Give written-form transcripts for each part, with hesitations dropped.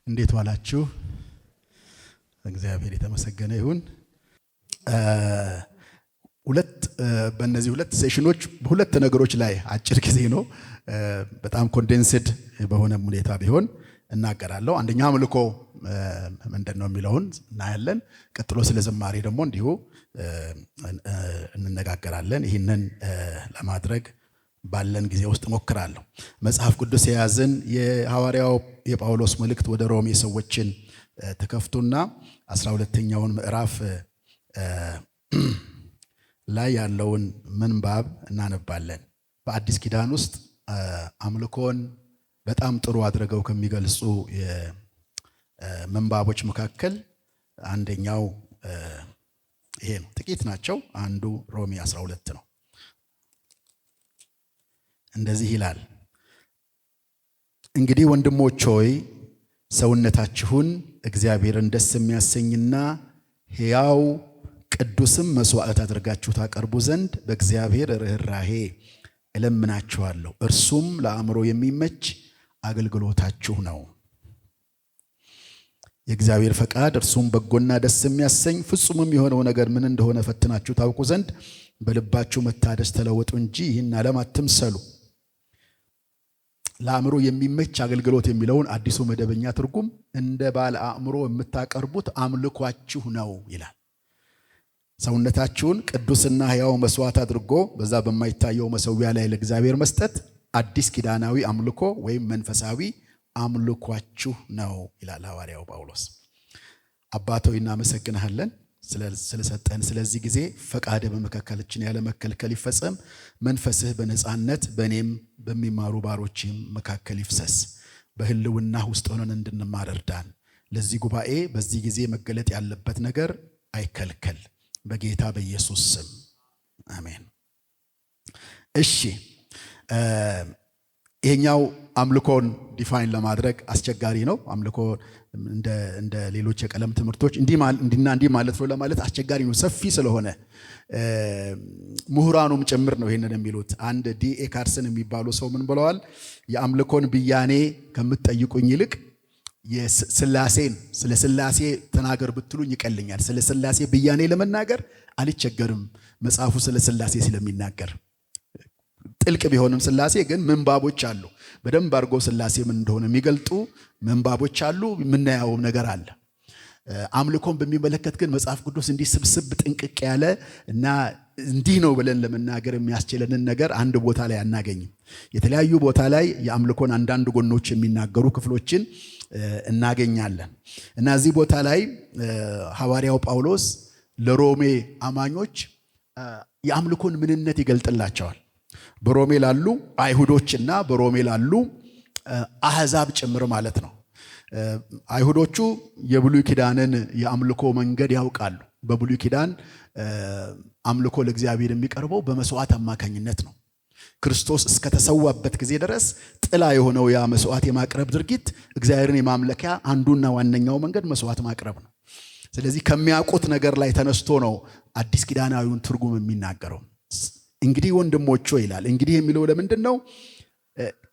እንዴት ዋላችሁ? እግዚአብሔር የተመሰገነ ይሁን። በእነዚህ ሁለት ሴሽኖች በሁለት ነገሮች ላይ አጭር ጊዜ ነው በጣም ኮንዴንስድ በሆነ ሁኔታ ቢሆን እናገራለሁ። አንደኛ አምልኮ ምንድነው የሚለውን እናያለን። ቀጥሎ ስለ ዝማሬ ደግሞ እንዲሁ እንነጋገራለን። ይህንን ለማድረግ ባለን ጊዜ ውስጥ ሞክራለሁ። መጽሐፍ ቅዱስ የያዝን የሐዋርያው የጳውሎስ መልእክት ወደ ሮሜ ሰዎችን ተከፍቱና 12ኛውን ምዕራፍ ላይ ያለውን ምንባብ እናነባለን። በአዲስ ኪዳን ውስጥ አምልኮን በጣም ጥሩ አድርገው ከሚገልጹ ምንባቦች መካከል አንደኛው ይሄ ነው። ጥቂት ናቸው። አንዱ ሮሜ 12 ነው። እንደዚህ ይላል፣ እንግዲህ ወንድሞች ሆይ ሰውነታችሁን እግዚአብሔርን ደስ የሚያሰኝና ሕያው ቅዱስም መስዋዕት አድርጋችሁ ታቀርቡ ዘንድ በእግዚአብሔር ርኅራኄ እለምናችኋለሁ። እርሱም ለአእምሮ የሚመች አገልግሎታችሁ ነው። የእግዚአብሔር ፈቃድ እርሱም በጎና ደስ የሚያሰኝ ፍጹምም የሆነው ነገር ምን እንደሆነ ፈትናችሁ ታውቁ ዘንድ በልባችሁ መታደስ ተለወጡ እንጂ ይህን ዓለም አትምሰሉ። ለአእምሮ የሚመች አገልግሎት የሚለውን አዲሱ መደበኛ ትርጉም እንደ ባለ አእምሮ የምታቀርቡት አምልኳችሁ ነው ይላል። ሰውነታችሁን ቅዱስና ሕያው መስዋዕት አድርጎ በዛ በማይታየው መሠዊያ ላይ ለእግዚአብሔር መስጠት አዲስ ኪዳናዊ አምልኮ ወይም መንፈሳዊ አምልኳችሁ ነው ይላል ሐዋርያው ጳውሎስ። አባት ሆይ እናመሰግንሃለን ስለሰጠን ስለዚህ ጊዜ። ፈቃደ በመካከላችን ያለ መከልከል ይፈጸም። መንፈስህ በነፃነት በእኔም በሚማሩ ባሮችም መካከል ይፍሰስ። በህልውና ውስጥ ሆነን እንድንማር እርዳን። ለዚህ ጉባኤ በዚህ ጊዜ መገለጥ ያለበት ነገር አይከልከል፣ በጌታ በኢየሱስ ስም አሜን። እሺ፣ ይሄኛው አምልኮን ዲፋይን ለማድረግ አስቸጋሪ ነው። አምልኮ እንደ ሌሎች የቀለም ትምህርቶች እንዲና እንዲህ ማለት ነው ለማለት አስቸጋሪ ነው፣ ሰፊ ስለሆነ ምሁራኑም ጭምር ነው ይሄንን የሚሉት። አንድ ዲ.ኤ. ካርሰን የሚባሉ ሰው ምን ብለዋል? የአምልኮን ብያኔ ከምትጠይቁኝ ይልቅ ስለ ስላሴ ተናገር ብትሉኝ ይቀልኛል። ስለ ስላሴ ብያኔ ለመናገር አልቸገርም፣ መጽሐፉ ስለ ስላሴ ስለሚናገር። ጥልቅ ቢሆንም ስላሴ ግን ምንባቦች አሉ። በደንብ አድርጎ ስላሴ ምን እንደሆነ የሚገልጡ ምንባቦች አሉ። የምናየው ነገር አለ። አምልኮን በሚመለከት ግን መጽሐፍ ቅዱስ እንዲህ ስብስብ ጥንቅቅ ያለ እና እንዲህ ነው ብለን ለመናገር የሚያስችለንን ነገር አንድ ቦታ ላይ አናገኝም። የተለያዩ ቦታ ላይ የአምልኮን አንዳንድ ጎኖች የሚናገሩ ክፍሎችን እናገኛለን እና እዚህ ቦታ ላይ ሐዋርያው ጳውሎስ ለሮሜ አማኞች የአምልኮን ምንነት ይገልጥላቸዋል። በሮሜ ላሉ አይሁዶችና በሮሜ ላሉ አሕዛብ ጭምር ማለት ነው። አይሁዶቹ የብሉይ ኪዳንን የአምልኮ መንገድ ያውቃሉ። በብሉይ ኪዳን አምልኮ ለእግዚአብሔር የሚቀርበው በመስዋዕት አማካኝነት ነው። ክርስቶስ እስከተሰዋበት ጊዜ ድረስ ጥላ የሆነው ያ መስዋዕት የማቅረብ ድርጊት እግዚአብሔርን የማምለኪያ አንዱና ዋነኛው መንገድ መስዋዕት ማቅረብ ነው። ስለዚህ ከሚያውቁት ነገር ላይ ተነስቶ ነው አዲስ ኪዳናዊውን ትርጉም የሚናገረው። እንግዲህ ወንድሞች ይላል። እንግዲህ የሚለው ለምንድን ነው?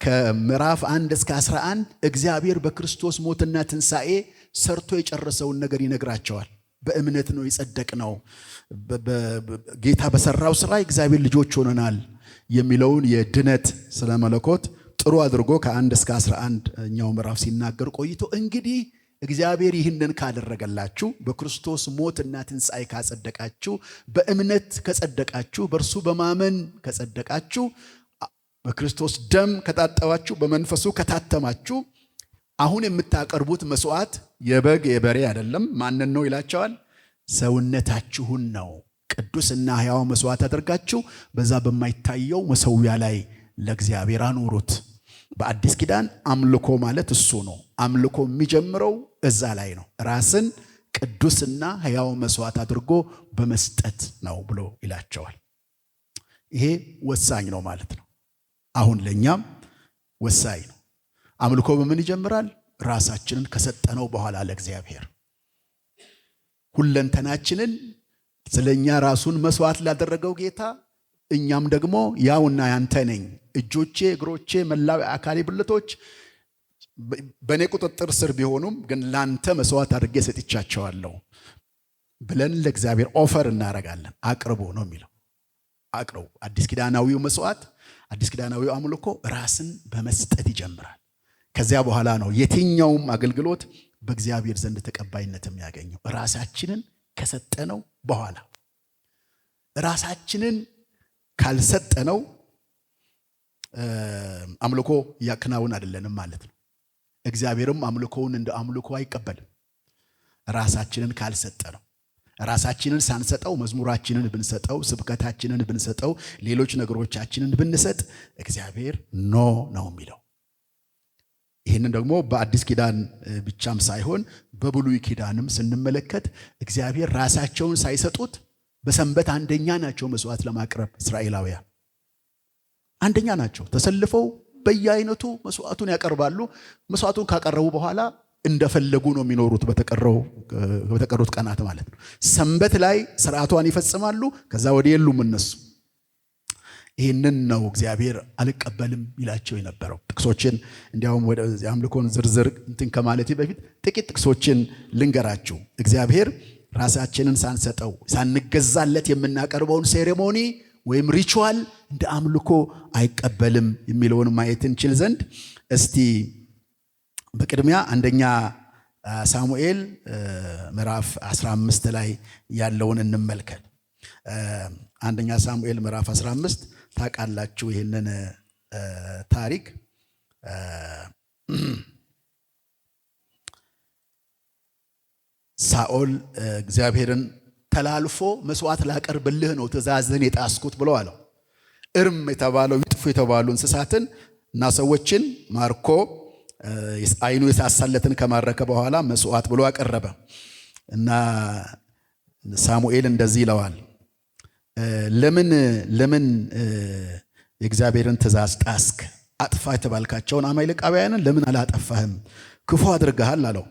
ከምዕራፍ 1 እስከ 11 እግዚአብሔር በክርስቶስ ሞትና ትንሣኤ ሰርቶ የጨረሰውን ነገር ይነግራቸዋል። በእምነት ነው የጸደቅነው፣ ጌታ በሰራው ስራ እግዚአብሔር ልጆች ሆነናል የሚለውን የድነት ስለ መለኮት ጥሩ አድርጎ ከ1 እስከ 11ኛው ምዕራፍ ሲናገር ቆይቶ እንግዲህ እግዚአብሔር ይህንን ካደረገላችሁ፣ በክርስቶስ ሞትና ትንሣኤ ካጸደቃችሁ፣ በእምነት ከጸደቃችሁ፣ በእርሱ በማመን ከጸደቃችሁ፣ በክርስቶስ ደም ከታጠባችሁ፣ በመንፈሱ ከታተማችሁ፣ አሁን የምታቀርቡት መስዋዕት የበግ የበሬ አይደለም። ማንን ነው ይላቸዋል? ሰውነታችሁን ነው ቅዱስና ሕያው መስዋዕት አድርጋችሁ በዛ በማይታየው መሠዊያ ላይ ለእግዚአብሔር አኑሩት። በአዲስ ኪዳን አምልኮ ማለት እሱ ነው። አምልኮ የሚጀምረው እዛ ላይ ነው። ራስን ቅዱስና ሕያው መስዋዕት አድርጎ በመስጠት ነው ብሎ ይላቸዋል። ይሄ ወሳኝ ነው ማለት ነው። አሁን ለኛም ወሳኝ ነው። አምልኮ በምን ይጀምራል? ራሳችንን ከሰጠነው በኋላ ለእግዚአብሔር ሁለንተናችንን ስለኛ ራሱን መስዋዕት ላደረገው ጌታ እኛም ደግሞ ያውና ያንተ ነኝ፣ እጆቼ፣ እግሮቼ፣ መላው አካሌ ብልቶች በእኔ ቁጥጥር ስር ቢሆኑም ግን ላንተ መስዋዕት አድርጌ ሰጥቻቸዋለሁ ብለን ለእግዚአብሔር ኦፈር እናደርጋለን። አቅርቦ ነው የሚለው። አቅርቦ አዲስ ኪዳናዊው መስዋዕት፣ አዲስ ኪዳናዊው አምልኮ ራስን በመስጠት ይጀምራል። ከዚያ በኋላ ነው የትኛውም አገልግሎት በእግዚአብሔር ዘንድ ተቀባይነት የሚያገኘው። ራሳችንን ከሰጠነው በኋላ። ራሳችንን ካልሰጠነው አምልኮ ያከናውን አይደለንም ማለት ነው። እግዚአብሔርም አምልኮውን እንደ አምልኮ አይቀበልም ራሳችንን ካልሰጠነው። ራሳችንን ሳንሰጠው መዝሙራችንን ብንሰጠው፣ ስብከታችንን ብንሰጠው፣ ሌሎች ነገሮቻችንን ብንሰጥ እግዚአብሔር ኖ ነው የሚለው። ይህንን ደግሞ በአዲስ ኪዳን ብቻም ሳይሆን በብሉይ ኪዳንም ስንመለከት እግዚአብሔር ራሳቸውን ሳይሰጡት በሰንበት አንደኛ ናቸው መስዋዕት ለማቅረብ። እስራኤላውያን አንደኛ ናቸው። ተሰልፈው በየአይነቱ መስዋዕቱን ያቀርባሉ። መስዋዕቱን ካቀረቡ በኋላ እንደፈለጉ ነው የሚኖሩት በተቀሩት ቀናት ማለት ነው። ሰንበት ላይ ስርዓቷን ይፈጽማሉ። ከዛ ወዲህ የሉም እነሱ። ይህንን ነው እግዚአብሔር አልቀበልም ይላቸው የነበረው። ጥቅሶችን እንዲያውም ወደ አምልኮን ዝርዝር እንትን ከማለቴ በፊት ጥቂት ጥቅሶችን ልንገራችሁ። እግዚአብሔር ራሳችንን ሳንሰጠው ሳንገዛለት የምናቀርበውን ሴሬሞኒ ወይም ሪቹዋል እንደ አምልኮ አይቀበልም የሚለውን ማየት እንችል ዘንድ እስቲ በቅድሚያ አንደኛ ሳሙኤል ምዕራፍ 15 ላይ ያለውን እንመልከት። አንደኛ ሳሙኤል ምዕራፍ 15 ታውቃላችሁ ይህንን ታሪክ። ሳኦል እግዚአብሔርን ተላልፎ መስዋዕት ላቀርብልህ ነው ትእዛዝህን የጣስኩት ብሎ አለው። እርም የተባለው ይጥፉ የተባሉ እንስሳትን እና ሰዎችን ማርኮ አይኑ የሳሳለትን ከማረከ በኋላ መስዋዕት ብሎ አቀረበ እና ሳሙኤል እንደዚህ ይለዋል፣ ለምን የእግዚአብሔርን ትእዛዝ ጣስክ? አጥፋ የተባልካቸውን አማሌቃውያንን ለምን አላጠፋህም? ክፉ አድርገሃል አለው።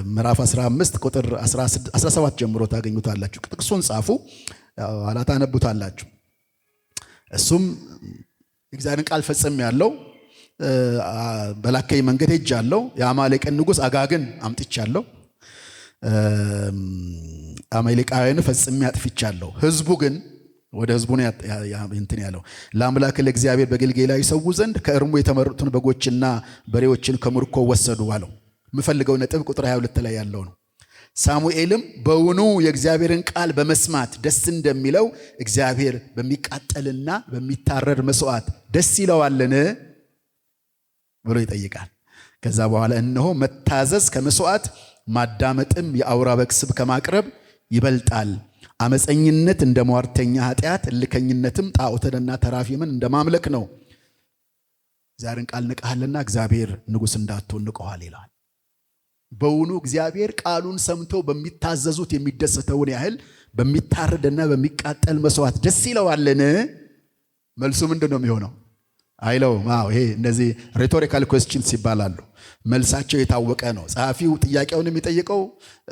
ምዕራፍ 15 ቁጥር 17 ጀምሮ ታገኙታላችሁ። ጥቅሱን ጻፉ፣ ኋላ ታነቡታላችሁ። እሱም እግዚአብሔርን ቃል ፈጽም ያለው በላከኝ መንገድ ሄጃለሁ፣ የአማሌቅን ንጉሥ አጋግን አምጥቻለሁ፣ አማሌቃውያንን ፈጽሜ አጥፍቻለሁ። ህዝቡ ግን ወደ ህዝቡ ነው እንትን ያለው ለአምላክ ለእግዚአብሔር በጌልጌላ ይሰዉ ዘንድ ከእርሙ የተመረጡትን በጎችና በሬዎችን ከምርኮ ወሰዱ አለው። የምፈልገው ነጥብ ቁጥር 22 ላይ ያለው ነው። ሳሙኤልም በውኑ የእግዚአብሔርን ቃል በመስማት ደስ እንደሚለው እግዚአብሔር በሚቃጠልና በሚታረድ መስዋዕት ደስ ይለዋልን ብሎ ይጠይቃል። ከዛ በኋላ እነሆ መታዘዝ ከመስዋዕት ማዳመጥም የአውራ በግ ስብ ከማቅረብ ይበልጣል። አመፀኝነት እንደ ሟርተኛ ኃጢአት፣ እልከኝነትም ጣዖትንና ተራፊምን እንደ ማምለክ ነው። እግዚአብሔርን ቃል ንቀሃልና እግዚአብሔር ንጉሥ እንዳትሆን ንቀዋል ይላል። በውኑ እግዚአብሔር ቃሉን ሰምተው በሚታዘዙት የሚደሰተውን ያህል በሚታረድና በሚቃጠል መስዋዕት ደስ ይለዋልን? መልሱ ምንድን ነው የሚሆነው? አይለውም። ይሄ እነዚህ ሬቶሪካል ኩዌስችንስ ይባላሉ። መልሳቸው የታወቀ ነው። ጸሐፊው ጥያቄውን የሚጠይቀው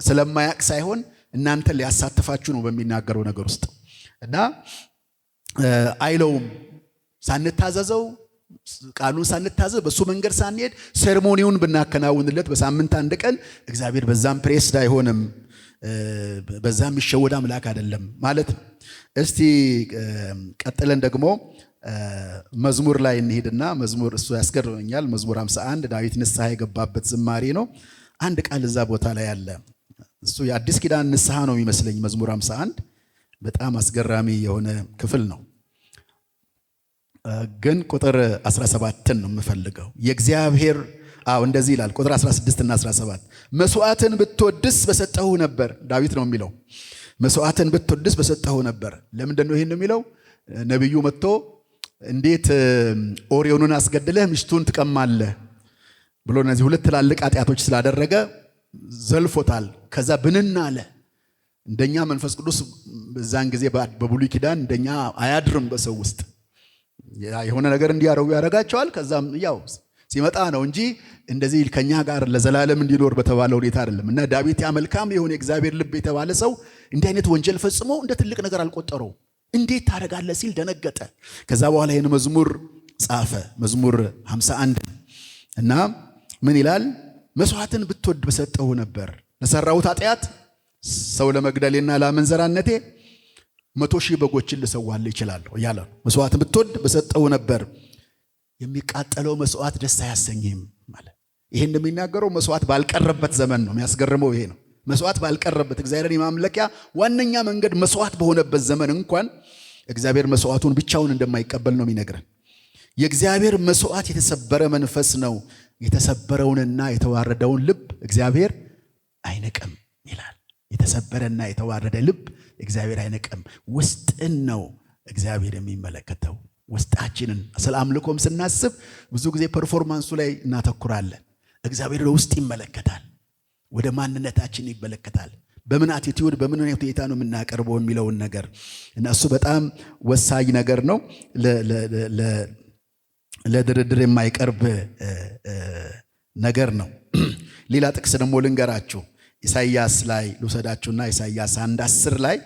ስለማያቅ ሳይሆን እናንተ ሊያሳትፋችሁ ነው በሚናገረው ነገር ውስጥ እና አይለውም። ሳንታዘዘው ቃሉን ሳንታዘዝ በሱ መንገድ ሳንሄድ ሴሬሞኒውን ብናከናውንለት በሳምንት አንድ ቀን እግዚአብሔር በዛም ፕሬስድ አይሆንም፣ በዛም የሚሸወድ አምላክ አይደለም ማለት ነው። እስቲ ቀጥለን ደግሞ መዝሙር ላይ እንሄድና መዝሙር እሱ ያስገርመኛል። መዝሙር 51 ዳዊት ንስሐ የገባበት ዝማሬ ነው። አንድ ቃል እዛ ቦታ ላይ አለ። እሱ የአዲስ ኪዳን ንስሐ ነው የሚመስለኝ። መዝሙር 51 በጣም አስገራሚ የሆነ ክፍል ነው። ግን ቁጥር 17ን ነው የምፈልገው። የእግዚአብሔር እንደዚህ ይላል ቁጥር 16 እና 17 መስዋዕትን ብትወድስ በሰጠሁ ነበር። ዳዊት ነው የሚለው መስዋዕትን ብትወድስ በሰጠሁ ነበር። ለምንድን ነው ይሄን የሚለው? ነቢዩ መጥቶ እንዴት ኦሪዮንን አስገድለህ ሚስቱን ትቀማለህ ብሎ እነዚህ ሁለት ትላልቅ ኃጢአቶች ስላደረገ ዘልፎታል። ከዛ ብንን አለ። እንደኛ መንፈስ ቅዱስ በዛን ጊዜ በብሉይ ኪዳን እንደኛ አያድርም በሰው ውስጥ የሆነ ነገር እንዲያረጉ ያደርጋቸዋል። ከዛም ያው ሲመጣ ነው እንጂ እንደዚህ ከኛ ጋር ለዘላለም እንዲኖር በተባለ ሁኔታ አይደለም። እና ዳዊት ያ መልካም የሆነ የእግዚአብሔር ልብ የተባለ ሰው እንዲህ አይነት ወንጀል ፈጽሞ እንደ ትልቅ ነገር አልቆጠረው። እንዴት ታደርጋለህ ሲል ደነገጠ። ከዛ በኋላ ይህን መዝሙር ጻፈ። መዝሙር 51 እና ምን ይላል? መስዋዕትን ብትወድ በሰጠሁ ነበር፣ ለሰራሁት ኃጢአት ሰው ለመግደሌና ለአመንዘራነቴ 100,000 በጎችን ልሰዋልህ ይችላለሁ እያለ መስዋዕትን ብትወድ በሰጠሁ ነበር። የሚቃጠለው መስዋዕት ደስ አያሰኝም ማለት ይሄን እንደሚናገረው መስዋዕት ባልቀረበት ዘመን ነው። የሚያስገርመው ይሄ ነው። መስዋዕት ባልቀረበት እግዚአብሔርን የማምለኪያ ዋነኛ መንገድ መስዋዕት በሆነበት ዘመን እንኳን እግዚአብሔር መስዋዕቱን ብቻውን እንደማይቀበል ነው የሚነግረን። የእግዚአብሔር መስዋዕት የተሰበረ መንፈስ ነው። የተሰበረውንና የተዋረደውን ልብ እግዚአብሔር አይነቅም ይላል። የተሰበረና የተዋረደ ልብ እግዚአብሔር አይነቅም። ውስጥን ነው እግዚአብሔር የሚመለከተው። ውስጣችንን ስለ አምልኮም ስናስብ ብዙ ጊዜ ፐርፎርማንሱ ላይ እናተኩራለን። እግዚአብሔር ውስጥ ይመለከታል። ወደ ማንነታችን ይመለከታል። በምን አቲቲዩድ በምን ሁኔታ ነው የምናቀርበው የሚለውን ነገር እና እሱ በጣም ወሳኝ ነገር ነው። ለድርድር የማይቀርብ ነገር ነው። ሌላ ጥቅስ ደግሞ ልንገራችሁ። ኢሳይያስ ላይ ልውሰዳችሁና ኢሳይያስ 1:10 ላይ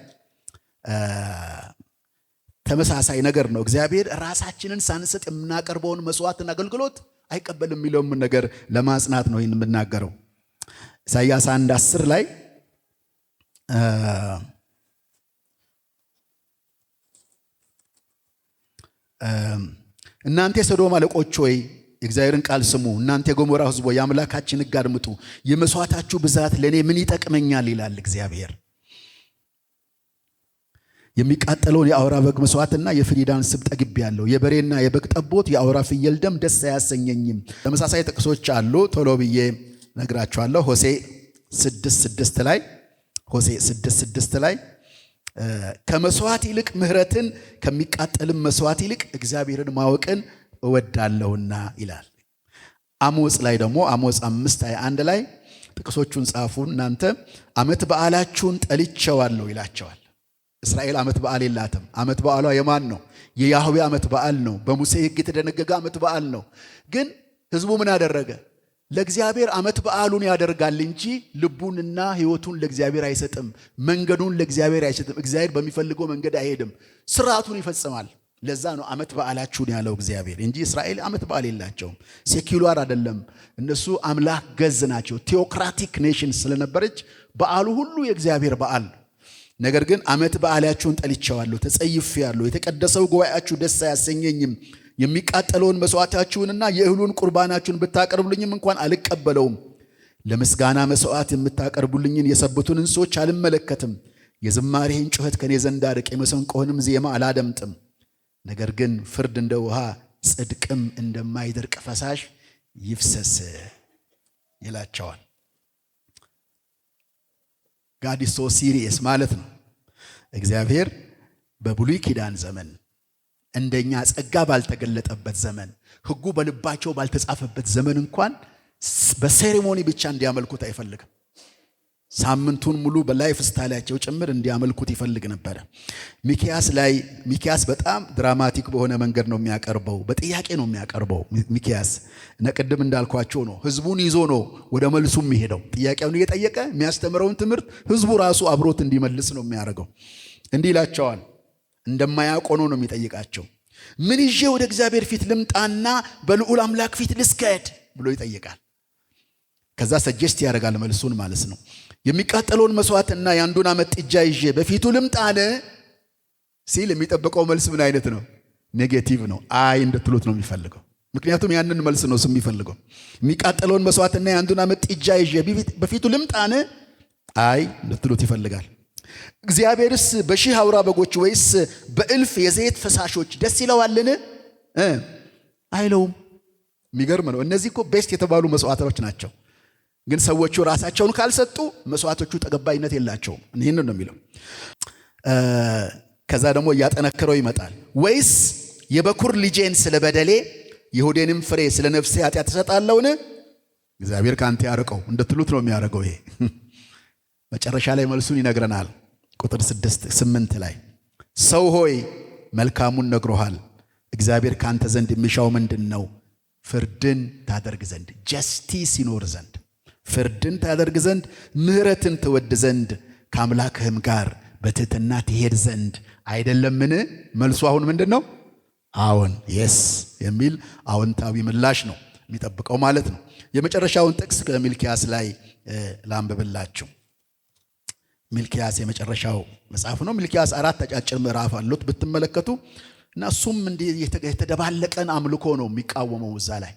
ተመሳሳይ ነገር ነው። እግዚአብሔር ራሳችንን ሳንሰጥ የምናቀርበውን መስዋዕትና አገልግሎት አይቀበልም የሚለውን ነገር ለማጽናት ነው ይህን የምናገረው። ኢሳይያስ 1:10 ላይ እናንተ የሰዶም አለቆች ሆይ የእግዚአብሔርን ቃል ስሙ፣ እናንተ የገሞራ ሕዝብ ሆይ የአምላካችን ሕግ አድምጡ። የመስዋዕታችሁ ብዛት ለእኔ ምን ይጠቅመኛል ይላል እግዚአብሔር። የሚቃጠለውን የአውራ በግ መስዋዕትና የፍሪዳን ስብ ጠግቤያለሁ። የበሬና የበግ ጠቦት የአውራ ፍየል ደም ደስ አያሰኘኝም። ተመሳሳይ ጥቅሶች አሉ። ቶሎ ብዬ ነግራችኋለሁ። ሆሴዕ 6:6 ላይ ሆሴዕ 6:6 ላይ ከመስዋዕት ይልቅ ምሕረትን ከሚቃጠልም መስዋዕት ይልቅ እግዚአብሔርን ማወቅን እወዳለሁና ይላል። አሞጽ ላይ ደግሞ አሞጽ 5:21 ላይ ጥቅሶቹን ጻፉ እናንተ። ዓመት በዓላችሁን ጠልቼዋለሁ ይላቸዋል። እስራኤል ዓመት በዓል የላትም። ዓመት በዓሏ የማን ነው? የያህዌ ዓመት በዓል ነው። በሙሴ ሕግ የተደነገገ ዓመት በዓል ነው። ግን ሕዝቡ ምን አደረገ? ለእግዚአብሔር ዓመት በዓሉን ያደርጋል እንጂ ልቡንና ሕይወቱን ለእግዚአብሔር አይሰጥም። መንገዱን ለእግዚአብሔር አይሰጥም። እግዚአብሔር በሚፈልገው መንገድ አይሄድም። ስርዓቱን ይፈጽማል። ለዛ ነው ዓመት በዓላችሁን ያለው እግዚአብሔር እንጂ እስራኤል ዓመት በዓል የላቸውም። ሴኩላር አይደለም። እነሱ አምላክ ገዝ ናቸው። ቴዎክራቲክ ኔሽን ስለነበረች በዓሉ ሁሉ የእግዚአብሔር በዓል ነው። ነገር ግን ዓመት በዓላችሁን ጠልቼዋለሁ፣ ተጸይፌአለሁ። የተቀደሰው ጉባኤያችሁ ደስ አያሰኘኝም። የሚቃጠለውን መስዋዕታችሁንና የእህሉን ቁርባናችሁን ብታቀርቡልኝም እንኳን አልቀበለውም። ለምስጋና መስዋዕት የምታቀርቡልኝን የሰቡትን እንስሶች አልመለከትም። የዝማሬህን ጩኸት ከኔ ዘንድ አርቅ፣ የመሰንቆህንም ዜማ አላደምጥም። ነገር ግን ፍርድ እንደ ውሃ ጽድቅም እንደማይደርቅ ፈሳሽ ይፍሰስ ይላቸዋል። ጋድ ሶ ሲሪየስ ማለት ነው። እግዚአብሔር በብሉይ ኪዳን ዘመን እንደኛ ጸጋ ባልተገለጠበት ዘመን ሕጉ በልባቸው ባልተጻፈበት ዘመን እንኳን በሴሬሞኒ ብቻ እንዲያመልኩት አይፈልግም። ሳምንቱን ሙሉ በላይፍ ስታይላቸው ጭምር እንዲያመልኩት ይፈልግ ነበር። ሚኪያስ በጣም ድራማቲክ በሆነ መንገድ ነው የሚያቀርበው። በጥያቄ ነው የሚያቀርበው ሚኪያስ እና ቅድም እንዳልኳቸው ነው ሕዝቡን ይዞ ነው ወደ መልሱ የሚሄደው። ጥያቄውን እየጠየቀ የሚያስተምረውን ትምህርት ሕዝቡ ራሱ አብሮት እንዲመልስ ነው የሚያደርገው። እንዲህ ይላቸዋል። እንደማያውቅ ሆኖ ነው የሚጠይቃቸው። ምን ይዤ ወደ እግዚአብሔር ፊት ልምጣና በልዑል አምላክ ፊት ልስገድ ብሎ ይጠይቃል። ከዛ ሰጀስት ያደርጋል መልሱን ማለት ነው። የሚቃጠለውን መስዋዕትና የአንዱን ዓመት ጥጃ ይዤ በፊቱ ልምጣነ ሲል የሚጠብቀው መልስ ምን አይነት ነው? ኔጌቲቭ ነው። አይ እንድትሉት ነው የሚፈልገው። ምክንያቱም ያንን መልስ ነው የሚፈልገው። የሚቃጠለውን መስዋዕትና የአንዱን ዓመት ጥጃ ይዤ በፊቱ ልምጣነ አይ እንድትሉት ይፈልጋል። እግዚአብሔርስ በሺህ አውራ በጎች ወይስ በእልፍ የዘይት ፈሳሾች ደስ ይለዋልን? አይለውም። የሚገርም ነው። እነዚህ እኮ ቤስት የተባሉ መስዋዕቶች ናቸው። ግን ሰዎቹ ራሳቸውን ካልሰጡ መስዋዕቶቹ ተቀባይነት የላቸውም። ይህንን ነው የሚለው። ከዛ ደግሞ እያጠነከረው ይመጣል። ወይስ የበኩር ልጄን ስለ በደሌ የሆዴንም ፍሬ ስለ ነፍሴ ኃጢአት እሰጣለሁን? እግዚአብሔር ካንተ ያርቀው እንድትሉት ነው የሚያደርገው። ይሄ መጨረሻ ላይ መልሱን ይነግረናል። ቁጥር 6-8 ላይ ሰው ሆይ መልካሙን ነግሮሃል። እግዚአብሔር ካንተ ዘንድ የሚሻው ምንድን ነው? ፍርድን ታደርግ ዘንድ፣ ጀስቲስ ይኖር ዘንድ፣ ፍርድን ታደርግ ዘንድ፣ ምሕረትን ትወድ ዘንድ፣ ከአምላክህም ጋር በትሕትና ትሄድ ዘንድ አይደለምን? መልሱ አሁን ምንድን ነው? አዎን፣ የስ የሚል አዎንታዊ ምላሽ ነው የሚጠብቀው ማለት ነው። የመጨረሻውን ጥቅስ ከሚልኪያስ ላይ ላንብብላችሁ። ሚልኪያስ የመጨረሻው መጽሐፍ ነው። ሚልኪያስ 4 አጫጭር ምዕራፍ አሉት ብትመለከቱ እና እሱም እንዲህ የተደባለቀን አምልኮ ነው የሚቃወመው። እዛ ላይ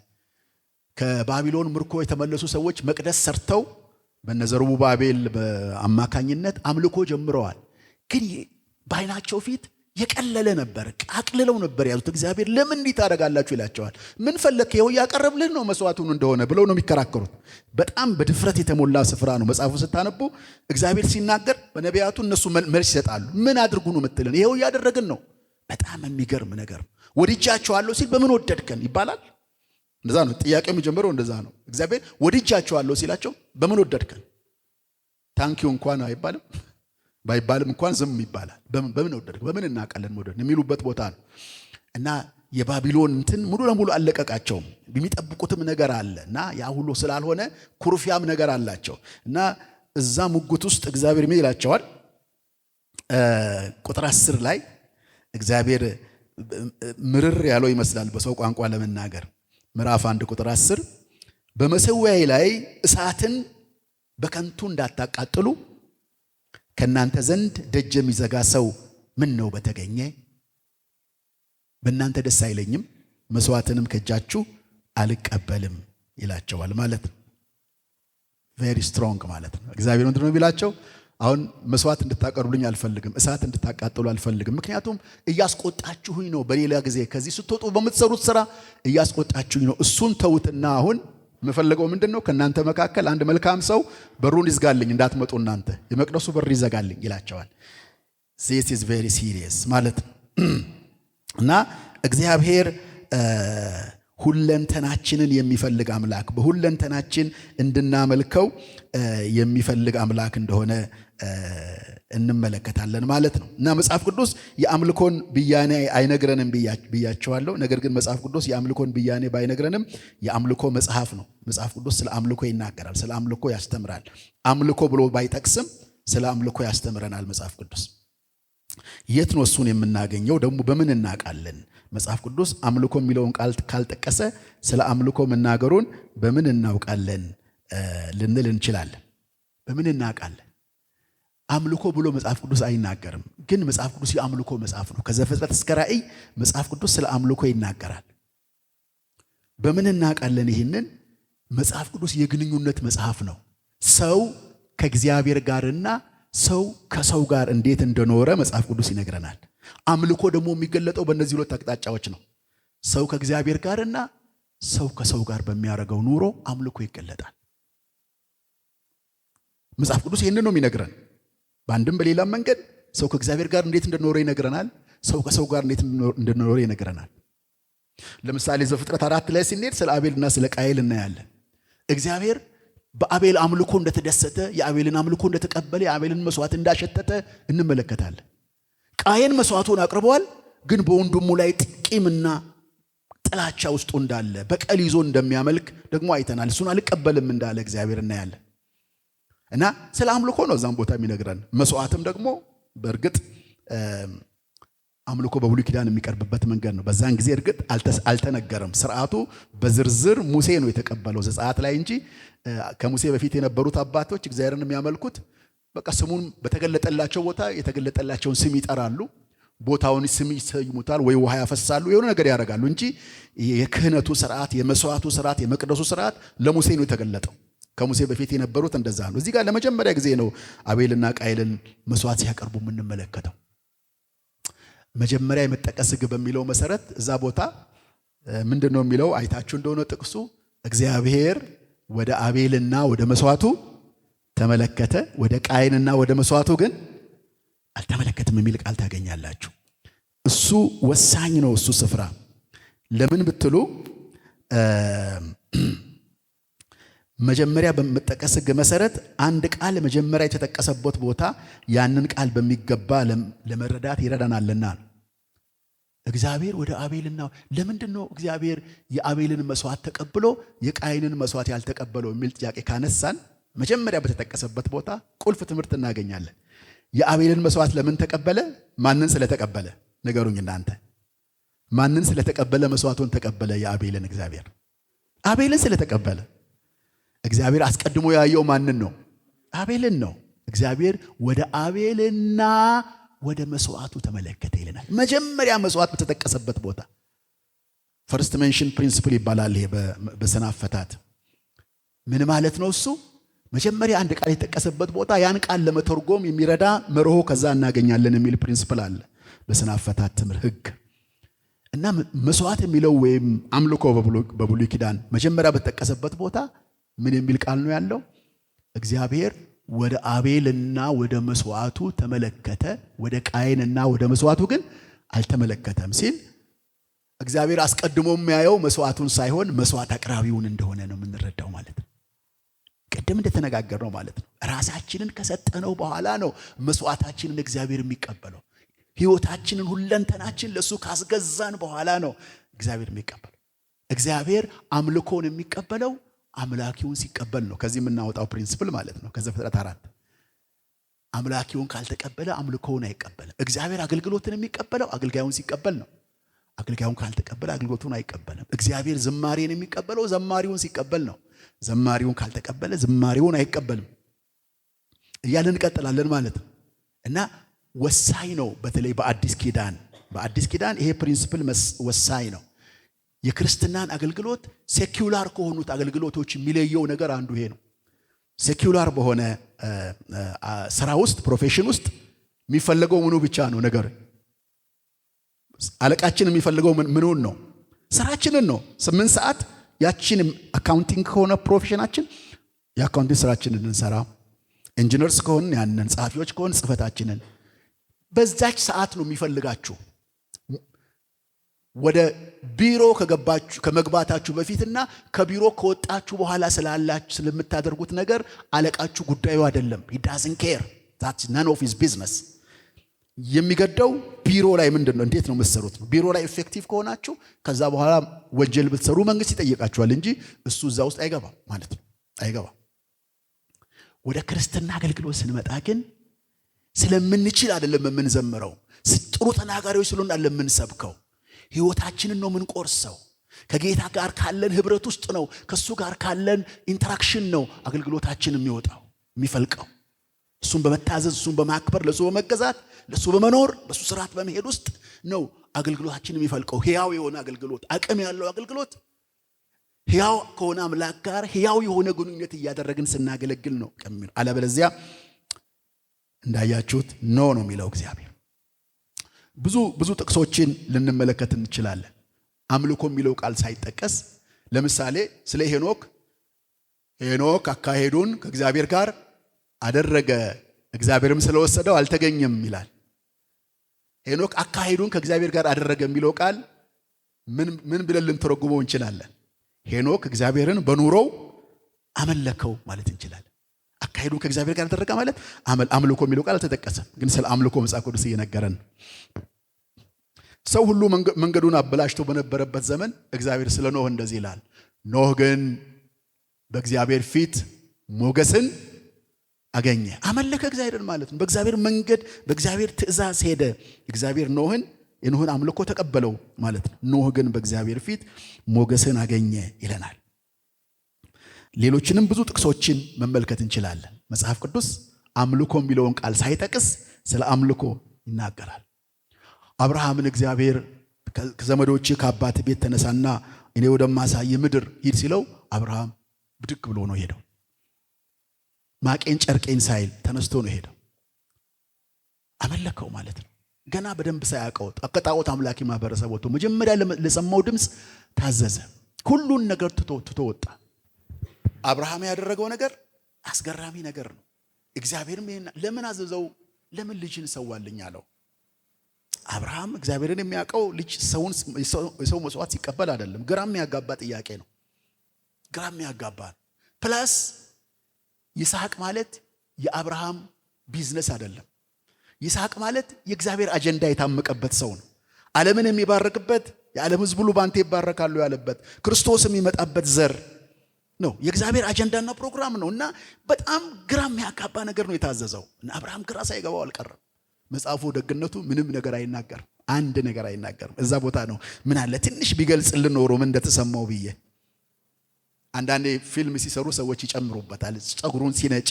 ከባቢሎን ምርኮ የተመለሱ ሰዎች መቅደስ ሰርተው በነዘሩባቤል በአማካኝነት አምልኮ ጀምረዋል። ግን በዓይናቸው ፊት የቀለለ ነበር፣ አቅልለው ነበር ያሉት። እግዚአብሔር ለምን እንዲህ ታደርጋላችሁ ይላቸዋል። ምን ፈለክ? ይኸው ያቀረብልህ ነው መስዋዕቱን እንደሆነ ብለው ነው የሚከራከሩት። በጣም በድፍረት የተሞላ ስፍራ ነው። መጽሐፉ ስታነቡ እግዚአብሔር ሲናገር በነቢያቱ እነሱ መልስ ይሰጣሉ። ምን አድርጉ ነው የምትለን? ይኸው እያደረግን ነው። በጣም የሚገርም ነገር። ወድጃቸዋለሁ ሲል በምን ወደድከን ይባላል። እንደዛ ነው ጥያቄው የሚጀምረው፣ እንደዛ ነው። እግዚአብሔር ወድጃቸዋለሁ ሲላቸው በምን ወደድከን? ታንኪዩ እንኳን አይባልም፣ ባይባልም እንኳን ዝም ይባላል። በምን ወደድክ? በምን እናውቃለን መውደድ የሚሉበት ቦታ ነው። እና የባቢሎን እንትን ሙሉ ለሙሉ አለቀቃቸውም። የሚጠብቁትም ነገር አለ እና ያ ሁሉ ስላልሆነ ኩርፊያም ነገር አላቸው። እና እዛ ሙግት ውስጥ እግዚአብሔር ምን ይላቸዋል? ቁጥር 10 ላይ እግዚአብሔር ምርር ያለው ይመስላል በሰው ቋንቋ ለመናገር። ምዕራፍ 1 ቁጥር 10 በመሠዊያዬ ላይ እሳትን በከንቱ እንዳታቃጥሉ ከእናንተ ዘንድ ደጅ የሚዘጋ ሰው ምን ነው በተገኘ? በእናንተ ደስ አይለኝም፣ መስዋዕትንም ከእጃችሁ አልቀበልም ይላቸዋል ማለት ነው። ቬሪ ስትሮንግ ማለት ነው። እግዚአብሔር ምንድን ነው የሚላቸው? አሁን መስዋዕት እንድታቀርቡልኝ አልፈልግም፣ እሳት እንድታቃጥሉ አልፈልግም። ምክንያቱም እያስቆጣችሁኝ ነው። በሌላ ጊዜ ከዚህ ስትወጡ በምትሰሩት ስራ እያስቆጣችሁኝ ነው። እሱን ተውትና አሁን የምፈልገው ምንድን ነው? ከእናንተ መካከል አንድ መልካም ሰው በሩን ይዝጋልኝ፣ እንዳትመጡ እናንተ፣ የመቅደሱ በር ይዘጋልኝ ይላቸዋል። this is very serious ማለት ነው። እና እግዚአብሔር ሁለንተናችንን የሚፈልግ አምላክ፣ በሁለንተናችን እንድናመልከው የሚፈልግ አምላክ እንደሆነ እንመለከታለን ማለት ነው። እና መጽሐፍ ቅዱስ የአምልኮን ብያኔ አይነግረንም ብያቸዋለሁ። ነገር ግን መጽሐፍ ቅዱስ የአምልኮን ብያኔ ባይነግረንም የአምልኮ መጽሐፍ ነው። መጽሐፍ ቅዱስ ስለ አምልኮ ይናገራል፣ ስለ አምልኮ ያስተምራል። አምልኮ ብሎ ባይጠቅስም ስለ አምልኮ ያስተምረናል መጽሐፍ ቅዱስ። የት ነው እሱን የምናገኘው? ደግሞ በምን እናውቃለን? መጽሐፍ ቅዱስ አምልኮ የሚለውን ቃል ካልጠቀሰ ስለ አምልኮ መናገሩን በምን እናውቃለን ልንል እንችላለን። በምን እናውቃለን? አምልኮ ብሎ መጽሐፍ ቅዱስ አይናገርም። ግን መጽሐፍ ቅዱስ የአምልኮ መጽሐፍ ነው። ከዘፍጥረት እስከ ራእይ መጽሐፍ ቅዱስ ስለ አምልኮ ይናገራል። በምን እናውቃለን? ይህንን መጽሐፍ ቅዱስ የግንኙነት መጽሐፍ ነው። ሰው ከእግዚአብሔር ጋርና ሰው ከሰው ጋር እንዴት እንደኖረ መጽሐፍ ቅዱስ ይነግረናል። አምልኮ ደግሞ የሚገለጠው በእነዚህ ሁለት አቅጣጫዎች ነው። ሰው ከእግዚአብሔር ጋርና ሰው ከሰው ጋር በሚያደርገው ኑሮ አምልኮ ይገለጣል። መጽሐፍ ቅዱስ ይህንን ነው የሚነግረን። በአንድም በሌላም መንገድ ሰው ከእግዚአብሔር ጋር እንዴት እንደኖረ ይነግረናል። ሰው ከሰው ጋር እንዴት እንደኖረ ይነግረናል። ለምሳሌ ዘፍጥረት 4 ላይ ስንሄድ ስለ አቤልና ስለ ቃየል እናያለን። እግዚአብሔር በአቤል አምልኮ እንደተደሰተ፣ የአቤልን አምልኮ እንደተቀበለ፣ የአቤልን መስዋዕት እንዳሸተተ እንመለከታለን። ቃየን መስዋዕቱን አቅርበዋል፣ ግን በወንድሙ ላይ ቂምና ጥላቻ ውስጡ እንዳለ፣ በቀል ይዞ እንደሚያመልክ ደግሞ አይተናል። እሱን አልቀበልም እንዳለ እግዚአብሔር እናያለን። እና ስለ አምልኮ ነው እዛም ቦታ የሚነግረን። መስዋዕትም ደግሞ በእርግጥ አምልኮ በብሉይ ኪዳን የሚቀርብበት መንገድ ነው። በዛን ጊዜ እርግጥ አልተነገረም። ስርዓቱ በዝርዝር ሙሴ ነው የተቀበለው ዘጸአት ላይ እንጂ ከሙሴ በፊት የነበሩት አባቶች እግዚአብሔርን የሚያመልኩት በቃ ስሙን በተገለጠላቸው ቦታ የተገለጠላቸውን ስም ይጠራሉ፣ ቦታውን ስም ይሰይሙታል፣ ወይ ውሃ ያፈሳሉ፣ የሆነ ነገር ያደርጋሉ እንጂ የክህነቱ ስርዓት፣ የመስዋዕቱ ስርዓት፣ የመቅደሱ ስርዓት ለሙሴ ነው የተገለጠው። ከሙሴ በፊት የነበሩት እንደዛ ነው። እዚህ ጋር ለመጀመሪያ ጊዜ ነው አቤልና ቃየልን መስዋዕት ሲያቀርቡ የምንመለከተው። መጀመሪያ የመጠቀስ ሕግ በሚለው መሰረት እዛ ቦታ ምንድነው የሚለው? አይታችሁ እንደሆነ ጥቅሱ እግዚአብሔር ወደ አቤልና ወደ መስዋዕቱ ተመለከተ፣ ወደ ቃየንና ወደ መስዋዕቱ ግን አልተመለከተም የሚል ቃል ታገኛላችሁ። እሱ ወሳኝ ነው። እሱ ስፍራ ለምን ብትሉ መጀመሪያ በመጠቀስ ሕግ መሰረት አንድ ቃል መጀመሪያ የተጠቀሰበት ቦታ ያንን ቃል በሚገባ ለመረዳት ይረዳናልና። እግዚአብሔር ወደ አቤልና ለምንድነው እግዚአብሔር የአቤልን መስዋዕት ተቀብሎ የቃይንን መስዋዕት ያልተቀበለው የሚል ጥያቄ ካነሳን መጀመሪያ በተጠቀሰበት ቦታ ቁልፍ ትምህርት እናገኛለን። የአቤልን መስዋዕት ለምን ተቀበለ? ማንን ስለተቀበለ? ንገሩኝ እናንተ። ማንን ስለተቀበለ መስዋዕቱን ተቀበለ? የአቤልን እግዚአብሔር አቤልን ስለተቀበለ። እግዚአብሔር አስቀድሞ ያየው ማንን ነው? አቤልን ነው። እግዚአብሔር ወደ አቤልና ወደ መስዋዕቱ ተመለከተ ይለናል። መጀመሪያ መስዋዕት በተጠቀሰበት ቦታ ፈርስት ሜንሽን ፕሪንሲፕል ይባላል። ይሄ በስነ አፈታት ምን ማለት ነው? እሱ መጀመሪያ አንድ ቃል የተጠቀሰበት ቦታ ያን ቃል ለመተርጎም የሚረዳ መርሆ ከዛ እናገኛለን የሚል ፕሪንሲፕል አለ በስነ አፈታት ትምህርት ሕግ። እና መስዋዕት የሚለው ወይም አምልኮ በብሉይ ኪዳን መጀመሪያ በተጠቀሰበት ቦታ ምን የሚል ቃል ነው ያለው? እግዚአብሔር ወደ አቤልና ወደ መስዋዕቱ ተመለከተ፣ ወደ ቃየንና ወደ መስዋዕቱ ግን አልተመለከተም ሲል እግዚአብሔር አስቀድሞ የሚያየው መስዋዕቱን ሳይሆን መስዋዕት አቅራቢውን እንደሆነ ነው የምንረዳው ማለት ነው። ቀደም እንደተነጋገርነው ማለት ነው። ራሳችንን ከሰጠነው በኋላ ነው መስዋዕታችንን እግዚአብሔር የሚቀበለው። ህይወታችንን ሁለንተናችን ለሱ ካስገዛን በኋላ ነው እግዚአብሔር የሚቀበለው። እግዚአብሔር አምልኮን የሚቀበለው አምላኪውን ሲቀበል ነው። ከዚህ የምናወጣው ፕሪንሲፕል ማለት ነው። ከዘፍጥረት 4 አምላኪውን ካልተቀበለ አምልኮውን አይቀበልም። እግዚአብሔር አገልግሎትን የሚቀበለው አገልጋዩን ሲቀበል ነው። አገልጋዩን ካልተቀበለ አገልግሎቱን አይቀበልም። እግዚአብሔር ዝማሬን የሚቀበለው ዘማሪውን ሲቀበል ነው። ዘማሪውን ካልተቀበለ ዝማሬውን አይቀበልም እያልን እንቀጥላለን ማለት ነው። እና ወሳኝ ነው። በተለይ በአዲስ ኪዳን ይሄ ፕሪንሲፕል ወሳኝ ነው። የክርስትናን አገልግሎት ሴኩላር ከሆኑት አገልግሎቶች የሚለየው ነገር አንዱ ይሄ ነው። ሴኩላር በሆነ ስራ ውስጥ ፕሮፌሽን ውስጥ የሚፈልገው ምኑ ብቻ ነው ነገር አለቃችን የሚፈልገው ምኑን ነው? ስራችንን ነው። 8 ሰዓት ያችን አካውንቲንግ ከሆነ ፕሮፌሽናችን የአካውንቲንግ ስራችንን እንሰራ፣ ኢንጂነርስ ከሆነ ያንን፣ ጸሐፊዎች ከሆነ ጽህፈታችንን በዛች ሰዓት ነው የሚፈልጋችሁ። ወደ ቢሮ ከመግባታችሁ በፊትና ከቢሮ ከወጣችሁ በኋላ ስለምታደርጉት ነገር አለቃችሁ ጉዳዩ አይደለም። he doesn't care, that's none of his business። የሚገደው ቢሮ ላይ ምንድነው? እንዴት ነው የምትሰሩት ነው። ቢሮ ላይ ኢፌክቲቭ ከሆናችሁ ከዛ በኋላ ወንጀል ብትሰሩ መንግስት ይጠይቃችኋል እንጂ እሱ እዛ ውስጥ አይገባም ማለት ነው። አይገባም። ወደ ክርስትና አገልግሎት ስንመጣ ግን ስለምንችል አይደለም የምንዘምረው፣ ጥሩ ተናጋሪዎች ስለሆነ አይደለም የምንሰብከው። ህይወታችንን ነው የምንቆርሰው። ከጌታ ጋር ካለን ህብረት ውስጥ ነው፣ ከሱ ጋር ካለን ኢንተራክሽን ነው አገልግሎታችን የሚወጣው የሚፈልቀው። እሱን በመታዘዝ እሱን በማክበር ለሱ በመገዛት ለሱ በመኖር በሱ ስርዓት በመሄድ ውስጥ ነው አገልግሎታችን የሚፈልቀው። ህያው የሆነ አገልግሎት፣ አቅም ያለው አገልግሎት ህያው ከሆነ አምላክ ጋር ህያው የሆነ ግንኙነት እያደረግን ስናገለግል ነው ከሚል። አለበለዚያ እንዳያችሁት ነው የሚለው እግዚአብሔር። ብዙ ጥቅሶችን ልንመለከት እንችላለን። አምልኮ የሚለው ቃል ሳይጠቀስ ለምሳሌ ስለ ሄኖክ አካሄዱን ከእግዚአብሔር ጋር አደረገ፣ እግዚአብሔርም ስለወሰደው አልተገኘም ይላል። ሄኖክ አካሄዱን ከእግዚአብሔር ጋር አደረገ የሚለው ቃል ምን ብለን ልንተረጉመው እንችላለን? ሄኖክ እግዚአብሔርን በኑሮው አመለከው ማለት እንችላለን። አካሄዱን ከእግዚአብሔር ጋር አደረገ ማለት አምልኮ የሚለው ቃል አልተጠቀሰም፣ ግን ስለ አምልኮ መጽሐፍ ቅዱስ እየነገረን። ሰው ሁሉ መንገዱን አበላሽቶ በነበረበት ዘመን እግዚአብሔር ስለ ኖህ እንደዚህ ይላል፣ ኖህ ግን በእግዚአብሔር ፊት ሞገስን አገኘ። አመለከ እግዚአብሔርን ማለት ነው። በእግዚአብሔር መንገድ በእግዚአብሔር ትእዛዝ ሄደ። እግዚአብሔር የኖህን አምልኮ ተቀበለው ማለት ነው። ኖህ ግን በእግዚአብሔር ፊት ሞገስን አገኘ ይለናል። ሌሎችንም ብዙ ጥቅሶችን መመልከት እንችላለን። መጽሐፍ ቅዱስ አምልኮ የሚለውን ቃል ሳይጠቅስ ስለ አምልኮ ይናገራል። አብርሃምን እግዚአብሔር ከዘመዶች ከአባት ቤት ተነሳና እኔ ወደማሳይ ምድር ሂድ ሲለው አብርሃም ብድግ ብሎ ነው ሄደው። ማቄን ጨርቄን ሳይል ተነስቶ ነው ሄደው። አመለከው ማለት ነው። ገና በደንብ ሳያውቀው ጣዖት አምላኪ ማህበረሰብ ወጥቶ መጀመሪያ ለሰማው ድምፅ ታዘዘ። ሁሉን ነገር ትቶ ወጣ። አብርሃም ያደረገው ነገር አስገራሚ ነገር ነው። እግዚአብሔርም ለምን አዘዘው? ለምን ልጅን ሰዋልኝ አለው። አብርሃም እግዚአብሔርን የሚያውቀው ልጅ የሰው መስዋዕት ሲቀበል አይደለም። ግራም ያጋባ ጥያቄ ነው። ግራም ያጋባ ፕላስ ይስሐቅ ማለት የአብርሃም ቢዝነስ አይደለም። ይስሐቅ ማለት የእግዚአብሔር አጀንዳ የታመቀበት ሰው ነው። ዓለምን የሚባርክበት የዓለም ሕዝብ ሁሉ ባንተ ይባረካሉ ያለበት ክርስቶስ የሚመጣበት ዘር ነው። የእግዚአብሔር አጀንዳና ፕሮግራም ነው እና በጣም ግራ የሚያጋባ ነገር ነው የታዘዘው እና አብርሃም ግራ ሳይገባው አልቀረም። መጽሐፉ ደግነቱ ምንም ነገር አይናገርም፣ አንድ ነገር አይናገርም። እዛ ቦታ ነው ምን አለ ትንሽ ቢገልጽልን ኖሮ ምን እንደተሰማው ብዬ። አንዳንዴ ፊልም ሲሰሩ ሰዎች ይጨምሩበታል። ጸጉሩን ሲነጭ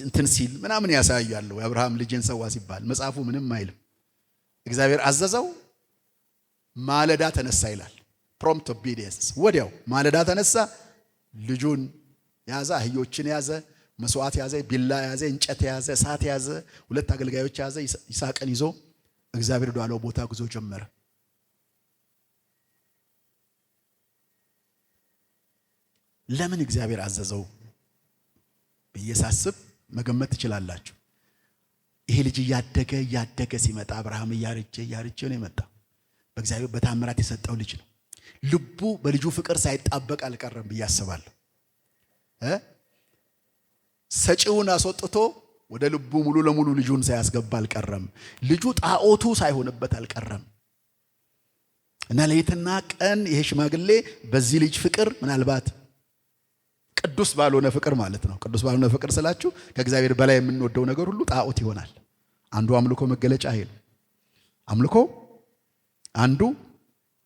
እንትን ሲል ምናምን ያሳያሉ። የአብርሃም ልጅን ሰዋ ሲባል መጽሐፉ ምንም አይልም። እግዚአብሔር አዘዘው፣ ማለዳ ተነሳ ይላል። ፕሮምፕት ኦቢዲየንስ። ወዲያው ማለዳ ተነሳ፣ ልጁን ያዘ፣ አህዮችን ያዘ፣ መስዋዕት ያዘ፣ ቢላ ያዘ፣ እንጨት ያዘ፣ እሳት ያዘ፣ 2 አገልጋዮች ያዘ። ይስሐቅን ይዞ እግዚአብሔር ወዳለው ቦታ ጉዞ ጀመረ። ለምን እግዚአብሔር አዘዘው ብዬ ሳስብ መገመት ትችላላችሁ። ይሄ ልጅ እያደገ ሲመጣ አብርሃም እያረጀ ነው የመጣው። በእግዚአብሔር በታምራት የሰጠው ልጅ ነው። ልቡ በልጁ ፍቅር ሳይጣበቅ አልቀረም ብዬ አስባለሁ። ሰጪውን አስወጥቶ ወደ ልቡ ሙሉ ለሙሉ ልጁን ሳያስገባ አልቀረም። ልጁ ጣዖቱ ሳይሆንበት አልቀረም እና ሌሊትና ቀን ይሄ ሽማግሌ በዚህ ልጅ ፍቅር ምናልባት ቅዱስ ባልሆነ ፍቅር ማለት ነው። ቅዱስ ባልሆነ ፍቅር ስላችሁ ከእግዚአብሔር በላይ የምንወደው ነገር ሁሉ ጣዖት ይሆናል። አንዱ አምልኮ መገለጫ ይሄ ነው። አምልኮ አንዱ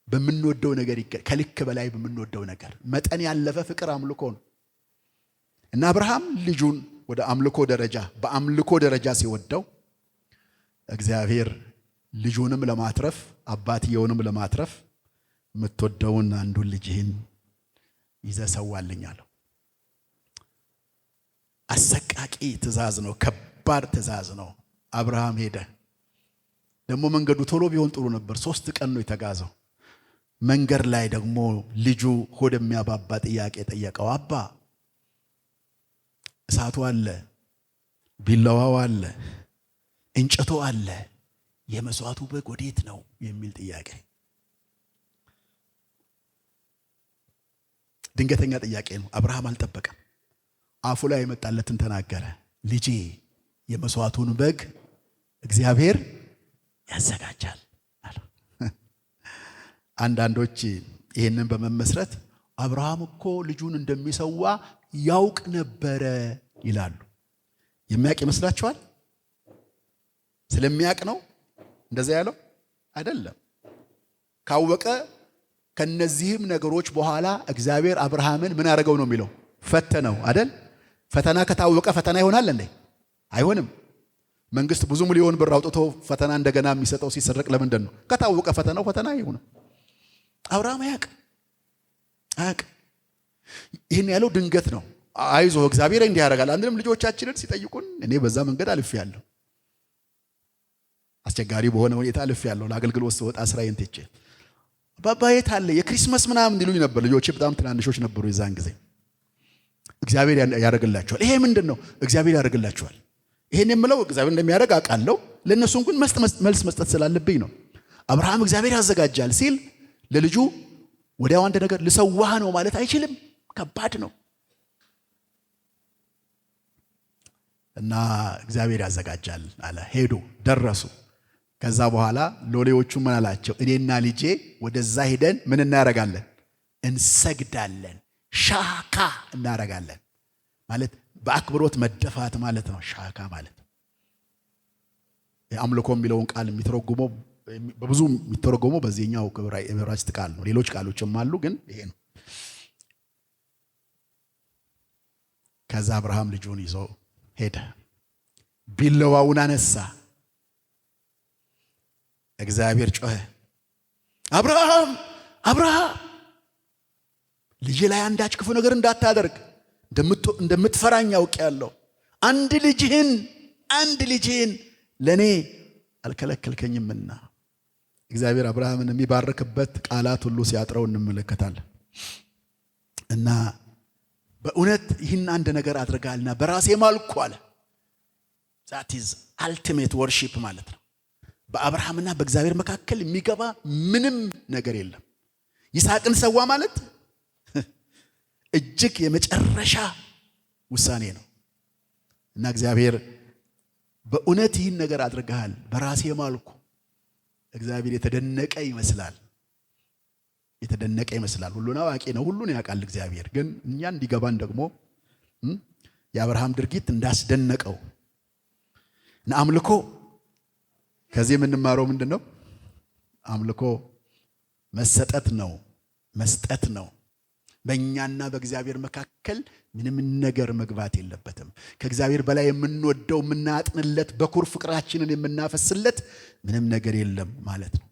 በምንወደው ነገር ከልክ በላይ በምንወደው ነገር መጠን ያለፈ ፍቅር አምልኮ ነው እና አብርሃም ልጁን ወደ አምልኮ ደረጃ በአምልኮ ደረጃ ሲወደው እግዚአብሔር ልጁንም ለማትረፍ አባትየውንም ለማትረፍ የምትወደውን አንዱን ልጅህን ይዘህ ሰዋልኝ አለው። አሰቃቂ ትእዛዝ ነው። ከባድ ትእዛዝ ነው። አብርሃም ሄደ። ደግሞ መንገዱ ቶሎ ቢሆን ጥሩ ነበር። 3 ቀን ነው የተጋዘው። መንገድ ላይ ደግሞ ልጁ ሆድ የሚያባባ ጥያቄ ጠየቀው። አባ እሳቱ አለ፣ ቢላዋው አለ፣ እንጨቱ አለ፣ የመስዋዕቱ በግ ወዴት ነው የሚል ጥያቄ። ድንገተኛ ጥያቄ ነው። አብርሃም አልጠበቀም። አፉ ላይ የመጣለትን ተናገረ። ልጄ የመስዋዕቱን በግ እግዚአብሔር ያዘጋጃል አለ። አንዳንዶች ይህንን በመመስረት አብርሃም እኮ ልጁን እንደሚሰዋ ያውቅ ነበረ ይላሉ። የሚያውቅ ይመስላችኋል? ስለሚያውቅ ነው እንደዛ ያለው አይደለም። ካወቀ ከነዚህም ነገሮች በኋላ እግዚአብሔር አብርሃምን ምን አደረገው ነው የሚለው? ፈተነው አይደል? ፈተና ከታወቀ ፈተና ይሆናል እንዴ? አይሆንም። መንግስት ብዙ ሚሊዮን ብር አውጥቶ ፈተና እንደገና የሚሰጠው ሲሰረቅ ለምንድን ነው? ከታወቀ ፈተናው ፈተና ይሆናል። አብርሃም አያውቅ። ይህን ያለው ድንገት ነው። አይዞህ እግዚአብሔር እንዲህ ያደርጋል። አንድም ልጆቻችንን ሲጠይቁን እኔ በዛ መንገድ አልፌያለሁ። አስቸጋሪ በሆነ ሁኔታ አልፌያለሁ። ለአገልግሎት ስወጣ ስራዬን ትቼ አባባ የት አለ የክሪስማስ ምናምን ይሉኝ ነበር። ልጆቼ በጣም ትናንሾች ነበሩ የዛን ጊዜ። እግዚአብሔር ያደርግላቸዋል። ይሄ ምንድን ነው? እግዚአብሔር ያደርግላቸዋል። ይሄን የምለው እግዚአብሔር እንደሚያደርግ አውቃለሁ። ለእነሱም ግን መልስ መስጠት ስላለብኝ ነው። አብርሃም እግዚአብሔር ያዘጋጃል ሲል ለልጁ ወዲያው አንድ ነገር ልሰዋህ ነው ማለት አይችልም። ከባድ ነው እና እግዚአብሔር ያዘጋጃል አለ። ሄዱ፣ ደረሱ። ከዛ በኋላ ሎሌዎቹ ምን አላቸው? እኔና ልጄ ወደዛ ሄደን ምን እናደርጋለን? እንሰግዳለን፣ ሻካ እናደርጋለን። ማለት በአክብሮት መደፋት ማለት ነው። ሻካ ማለት የአምልኮ የሚለውን ቃል የሚተረጉመው በብዙ የሚተረጉመው በዚህኛው ዕብራይስጥ ቃል ነው። ሌሎች ቃሎችም አሉ፣ ግን ይሄ ነው። ከዛ አብርሃም ልጁን ይዞ ሄደ። ቢላዋውን አነሳ። እግዚአብሔር ጮኸ፣ አብርሃም አብርሃም፣ ልጅ ላይ አንዳች ክፉ ነገር እንዳታደርግ እንደምትፈራኝ አውቄአለሁ። አንድ ልጅህን ለኔ አልከለከልከኝምና። እግዚአብሔር አብርሃምን የሚባርክበት ቃላት ሁሉ ሲያጥረው እንመለከታለን። እና በእውነት ይህን አንድ ነገር አድርጋልና በራሴ ማልኩ አለ። that is ultimate worship ማለት ነው። በአብርሃምና በእግዚአብሔር መካከል የሚገባ ምንም ነገር የለም። ይስሐቅን ሰዋ ማለት እጅግ የመጨረሻ ውሳኔ ነው። እና እግዚአብሔር በእውነት ይህን ነገር አድርገሃል፣ በራሴ ማልኩ እግዚአብሔር የተደነቀ ይመስላል። የተደነቀ ይመስላል። ሁሉን አዋቂ ነው፣ ሁሉን ያውቃል እግዚአብሔር። ግን እኛ እንዲገባን ደግሞ የአብርሃም ድርጊት እንዳስደነቀው እና አምልኮ ከዚህ የምንማረው ምንድነው? አምልኮ መሰጠት ነው፣ መስጠት ነው። በእኛና በእግዚአብሔር መካከል ምንም ነገር መግባት የለበትም። ከእግዚአብሔር በላይ የምንወደው የምናጥንለት በኩር ፍቅራችንን የምናፈስለት ምንም ነገር የለም ማለት ነው።